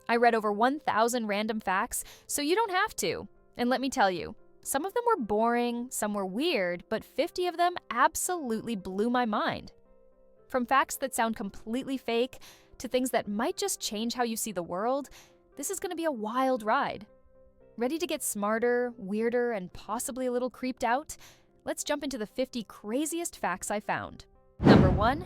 I read over 1,000 random facts, so you don't have to. And let me tell you, some of them were boring, some were weird, but 50 of them absolutely blew my mind. From facts that sound completely fake to things that might just change how you see the world, this is going to be a wild ride. Ready to get smarter, weirder, and possibly a little creeped out? Let's jump into the 50 craziest facts I found. Number 1.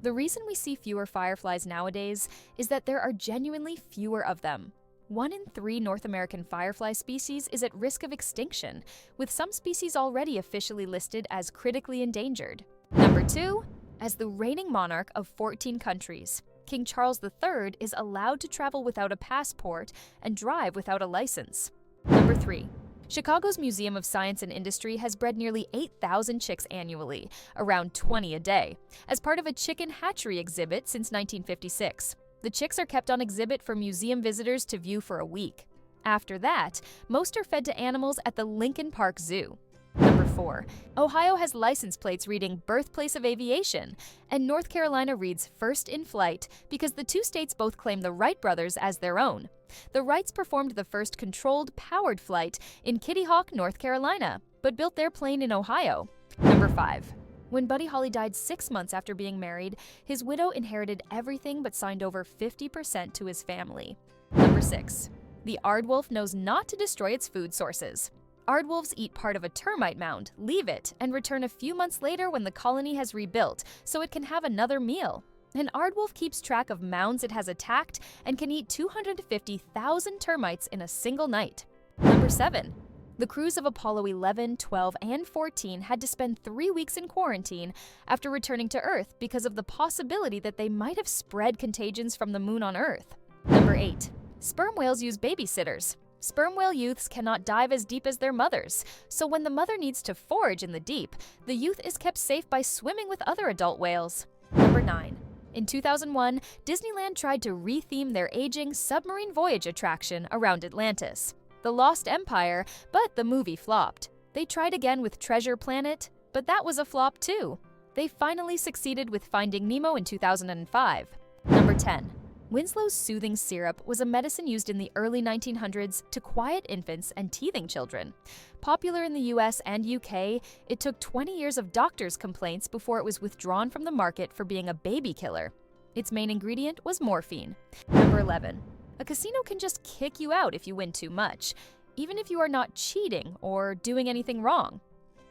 The reason we see fewer fireflies nowadays is that there are genuinely fewer of them. 1 in 3 North American firefly species is at risk of extinction, with some species already officially listed as critically endangered. Number 2. As the reigning monarch of 14 countries, King Charles III is allowed to travel without a passport and drive without a license. Number 3. Chicago's Museum of Science and Industry has bred nearly 8,000 chicks annually, around 20 a day, as part of a chicken hatchery exhibit since 1956. The chicks are kept on exhibit for museum visitors to view for a week. After that, most are fed to animals at the Lincoln Park Zoo. Number 4. Ohio has license plates reading Birthplace of Aviation, and North Carolina reads First in Flight because the two states both claim the Wright brothers as their own. The Wrights performed the first controlled, powered flight in Kitty Hawk, North Carolina, but built their plane in Ohio. Number 5. When Buddy Holly died 6 months after being married, his widow inherited everything but signed over 50% to his family. Number 6. The aardwolf knows not to destroy its food sources. Aardwolves eat part of a termite mound, leave it, and return a few months later when the colony has rebuilt so it can have another meal. An aardwolf keeps track of mounds it has attacked and can eat 250,000 termites in a single night. Number 7. The crews of Apollo 11, 12, and 14 had to spend 3 weeks in quarantine after returning to Earth because of the possibility that they might have spread contagions from the moon on Earth. Number 8. Sperm whales use babysitters. Sperm whale youths cannot dive as deep as their mothers, so when the mother needs to forage in the deep, the youth is kept safe by swimming with other adult whales. Number 9. In 2001, Disneyland tried to re-theme their aging submarine voyage attraction around Atlantis, the Lost Empire, but the movie flopped. They tried again with Treasure Planet, but that was a flop too. They finally succeeded with Finding Nemo in 2005. Number 10. Winslow's soothing syrup was a medicine used in the early 1900s to quiet infants and teething children. Popular in the US and UK, it took 20 years of doctors' complaints before it was withdrawn from the market for being a baby killer. Its main ingredient was morphine. Number 11. A casino can just kick you out if you win too much, even if you are not cheating or doing anything wrong.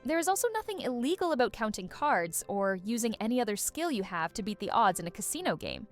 There is also nothing illegal about counting cards or using any other skill you have to beat the odds in a casino game.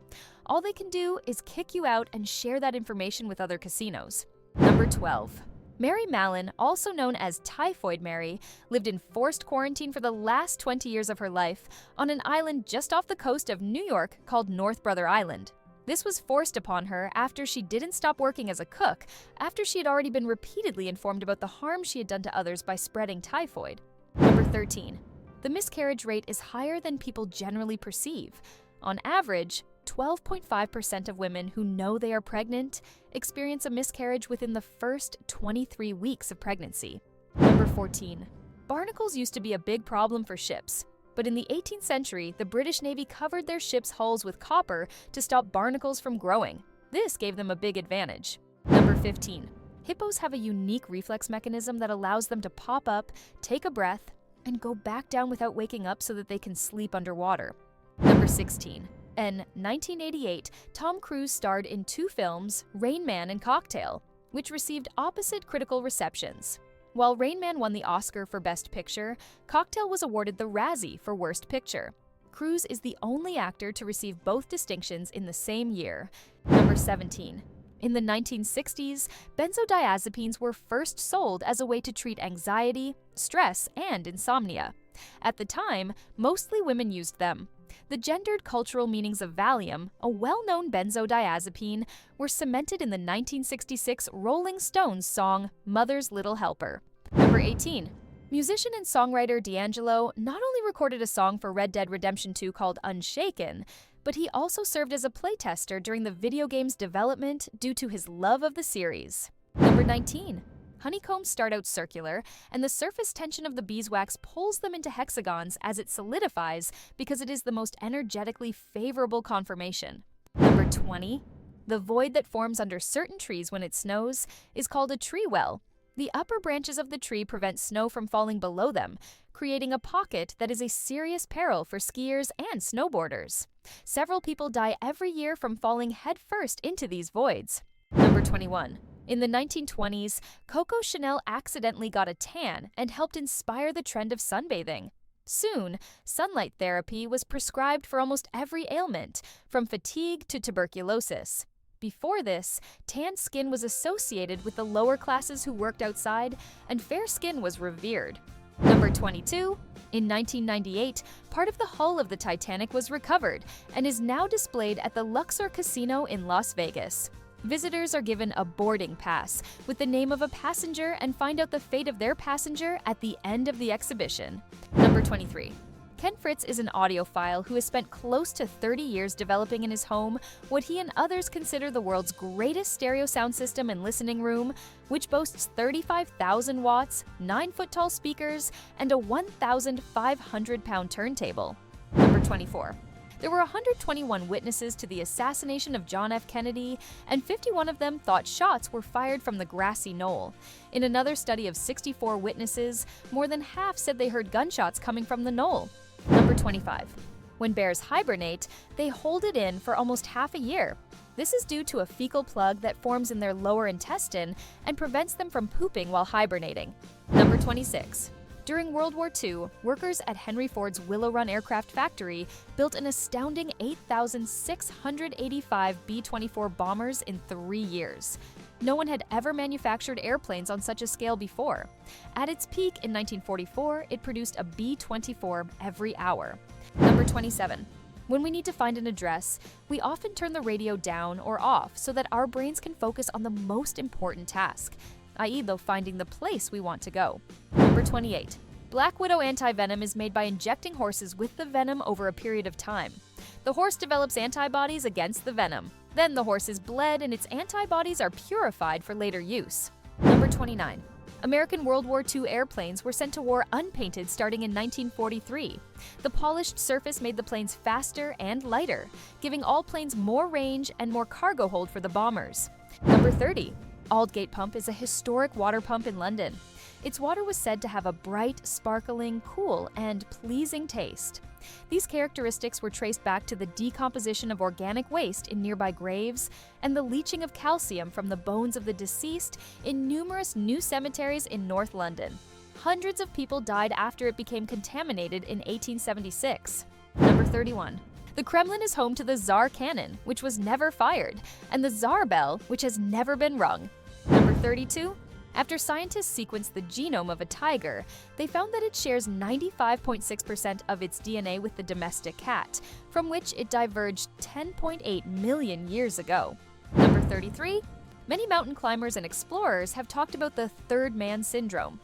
All they can do is kick you out and share that information with other casinos. Number 12. Mary Mallon, also known as Typhoid Mary, lived in forced quarantine for the last 20 years of her life on an island just off the coast of New York called North Brother Island. This was forced upon her after she didn't stop working as a cook, after she had already been repeatedly informed about the harm she had done to others by spreading typhoid. Number 13. The miscarriage rate is higher than people generally perceive. On average, 12.5% of women who know they are pregnant experience a miscarriage within the first 23 weeks of pregnancy. Number 14. Barnacles used to be a big problem for ships, but in the 18th century, the British Navy covered their ships' hulls with copper to stop barnacles from growing. This gave them a big advantage. Number 15. Hippos have a unique reflex mechanism that allows them to pop up, take a breath, and go back down without waking up so that they can sleep underwater. Number 16. In 1988, Tom Cruise starred in 2 films, Rain Man and Cocktail, which received opposite critical receptions. While Rain Man won the Oscar for Best Picture, Cocktail was awarded the Razzie for Worst Picture. Cruise is the only actor to receive both distinctions in the same year. Number 17. In the 1960s, benzodiazepines were first sold as a way to treat anxiety, stress, and insomnia. At the time, mostly women used them. The gendered cultural meanings of Valium, a well-known benzodiazepine, were cemented in the 1966 Rolling Stones song Mother's Little Helper. Number 18. Musician and songwriter D'Angelo not only recorded a song for Red Dead Redemption 2 called Unshaken, but he also served as a playtester during the video game's development due to his love of the series. Number 19. Honeycombs start out circular, and the surface tension of the beeswax pulls them into hexagons as it solidifies because it is the most energetically favorable conformation. Number 20. The void that forms under certain trees when it snows is called a tree well. The upper branches of the tree prevent snow from falling below them, creating a pocket that is a serious peril for skiers and snowboarders. Several people die every year from falling headfirst into these voids. Number 21. In the 1920s, Coco Chanel accidentally got a tan and helped inspire the trend of sunbathing. Soon, sunlight therapy was prescribed for almost every ailment, from fatigue to tuberculosis. Before this, tan skin was associated with the lower classes who worked outside, and fair skin was revered. Number 22. In 1998, part of the hull of the Titanic was recovered and is now displayed at the Luxor Casino in Las Vegas. Visitors are given a boarding pass with the name of a passenger and find out the fate of their passenger at the end of the exhibition. Number 23. Ken Fritz is an audiophile who has spent close to 30 years developing in his home what he and others consider the world's greatest stereo sound system and listening room, which boasts 35,000 watts, 9-foot-tall speakers, and a 1,500-pound turntable. Number 24. There were 121 witnesses to the assassination of John F. Kennedy, and 51 of them thought shots were fired from the grassy knoll. In another study of 64 witnesses, more than half said they heard gunshots coming from the knoll. Number 25. When bears hibernate, they hold it in for almost half a year. This is due to a fecal plug that forms in their lower intestine and prevents them from pooping while hibernating. Number 26. During World War II, workers at Henry Ford's Willow Run aircraft factory built an astounding 8,685 B-24 bombers in 3 years. No one had ever manufactured airplanes on such a scale before. At its peak in 1944, it produced a B-24 every hour. Number 27. When we need to find an address, we often turn the radio down or off so that our brains can focus on the most important task, i.e. finding the place we want to go. Number 28. Black Widow antivenom is made by injecting horses with the venom over a period of time. The horse develops antibodies against the venom. Then the horse is bled and its antibodies are purified for later use. Number 29. American World War II airplanes were sent to war unpainted starting in 1943. The polished surface made the planes faster and lighter, giving all planes more range and more cargo hold for the bombers. Number 30. Aldgate Pump is a historic water pump in London. Its water was said to have a bright, sparkling, cool, and pleasing taste. These characteristics were traced back to the decomposition of organic waste in nearby graves and the leaching of calcium from the bones of the deceased in numerous new cemeteries in North London. Hundreds of people died after it became contaminated in 1876. Number 31. The Kremlin is home to the Tsar cannon, which was never fired, and the Tsar bell, which has never been rung. Number 32. After scientists sequenced the genome of a tiger, they found that it shares 95.6% of its DNA with the domestic cat, from which it diverged 10.8 million years ago. Number 33. Many mountain climbers and explorers have talked about the third man syndrome.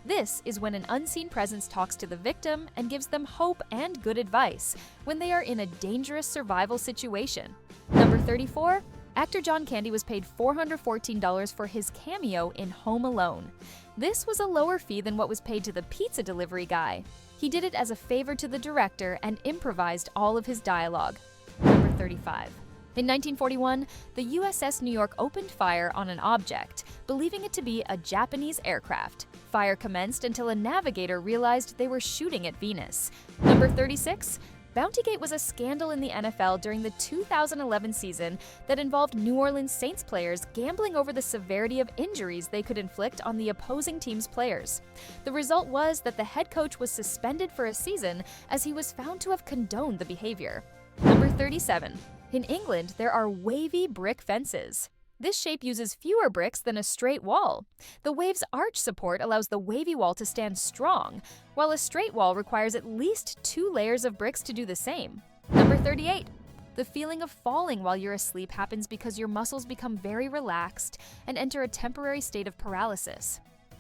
This is when an unseen presence talks to the victim and gives them hope and good advice when they are in a dangerous survival situation. Number 34. Actor John Candy was paid $414 for his cameo in Home Alone. This was a lower fee than what was paid to the pizza delivery guy. He did it as a favor to the director and improvised all of his dialogue. Number 35. In 1941, the USS New York opened fire on an object, believing it to be a Japanese aircraft. Fire commenced until a navigator realized they were shooting at Venus. Number 36. Bountygate was a scandal in the NFL during the 2011 season that involved New Orleans Saints players gambling over the severity of injuries they could inflict on the opposing team's players. The result was that the head coach was suspended for a season as he was found to have condoned the behavior. Number 37. In England, there are wavy brick fences. This shape uses fewer bricks than a straight wall. The wave's arch support allows the wavy wall to stand strong, while a straight wall requires at least 2 layers of bricks to do the same. Number 38. The feeling of falling while you're asleep happens because your muscles become very relaxed and enter a temporary state of paralysis.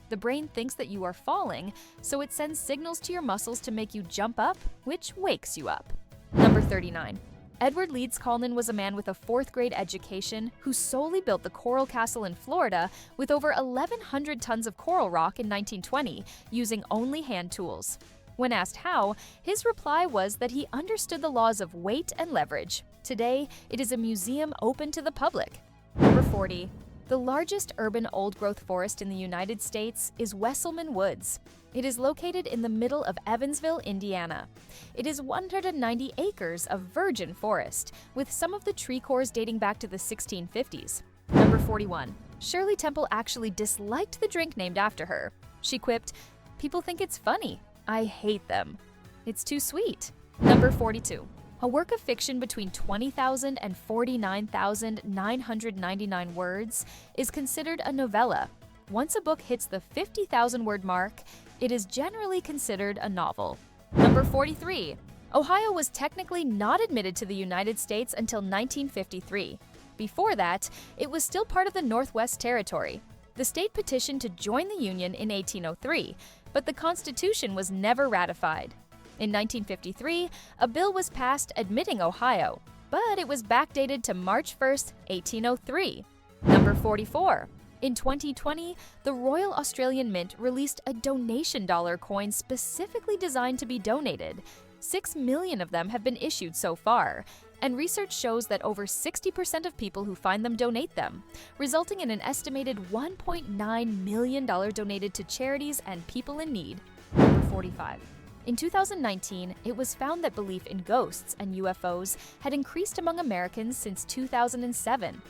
The brain thinks that you are falling, so it sends signals to your muscles to make you jump up, which wakes you up. Number 39. Edward Leeds Colnan was a man with a 4th grade education who solely built the Coral Castle in Florida with over 1,100 tons of coral rock in 1920, using only hand tools. When asked how, his reply was that he understood the laws of weight and leverage. Today, it is a museum open to the public. Number 40. The largest urban old-growth forest in the United States is Wesselman Woods. It is located in the middle of Evansville, Indiana. It is 190 acres of virgin forest, with some of the tree cores dating back to the 1650s. Number 41. Shirley Temple actually disliked the drink named after her. She quipped, "People think it's funny. I hate them. It's too sweet." Number 42. A work of fiction between 20,000 and 49,999 words is considered a novella. Once a book hits the 50,000-word mark, it is generally considered a novel. Number 43. Ohio was technically not admitted to the United States until 1953. Before that, it was still part of the Northwest Territory. The state petitioned to join the Union in 1803, but the Constitution was never ratified. In 1953, a bill was passed admitting Ohio, but it was backdated to March 1, 1803. Number 44. In 2020, the Royal Australian Mint released a donation dollar coin specifically designed to be donated. 6 million of them have been issued so far, and research shows that over 60% of people who find them donate them, resulting in an estimated $1.9 million donated to charities and people in need. Number 45. In 2019, it was found that belief in ghosts and UFOs had increased among Americans since 2007.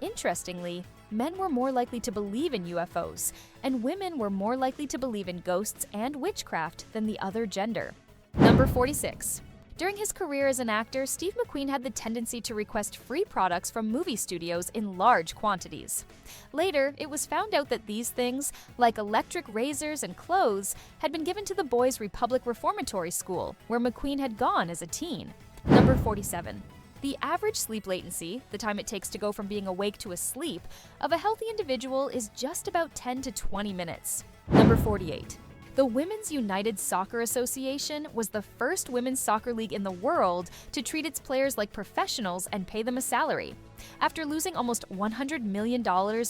Interestingly, men were more likely to believe in UFOs, and women were more likely to believe in ghosts and witchcraft than the other gender. Number 46. During his career as an actor, Steve McQueen had the tendency to request free products from movie studios in large quantities. Later, it was found out that these things, like electric razors and clothes, had been given to the Boys Republic Reformatory School, where McQueen had gone as a teen. Number 47. The average sleep latency, the time it takes to go from being awake to asleep, of a healthy individual is just about 10 to 20 minutes. Number 48. The Women's United Soccer Association was the first women's soccer league in the world to treat its players like professionals and pay them a salary. After losing almost $100 million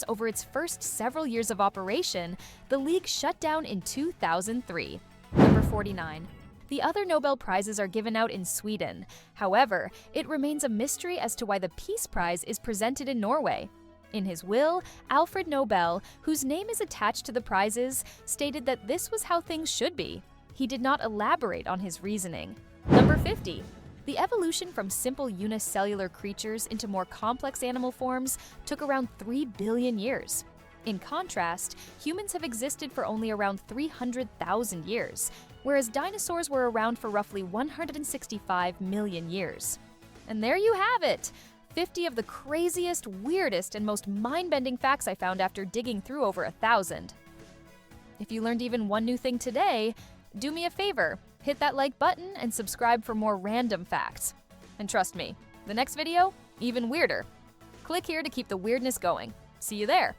over its first several years of operation, the league shut down in 2003. Number 49. The other Nobel Prizes are given out in Sweden. However, it remains a mystery as to why the Peace Prize is presented in Norway. In his will, Alfred Nobel, whose name is attached to the prizes, stated that this was how things should be. He did not elaborate on his reasoning. Number 50. The evolution from simple unicellular creatures into more complex animal forms took around 3 billion years. In contrast, humans have existed for only around 300,000 years, whereas dinosaurs were around for roughly 165 million years. And there you have it! 50 of the craziest, weirdest, and most mind-bending facts I found after digging through over 1,000. If you learned even one new thing today, do me a favor, hit that like button and subscribe for more random facts. And trust me, the next video, even weirder. Click here to keep the weirdness going. See you there!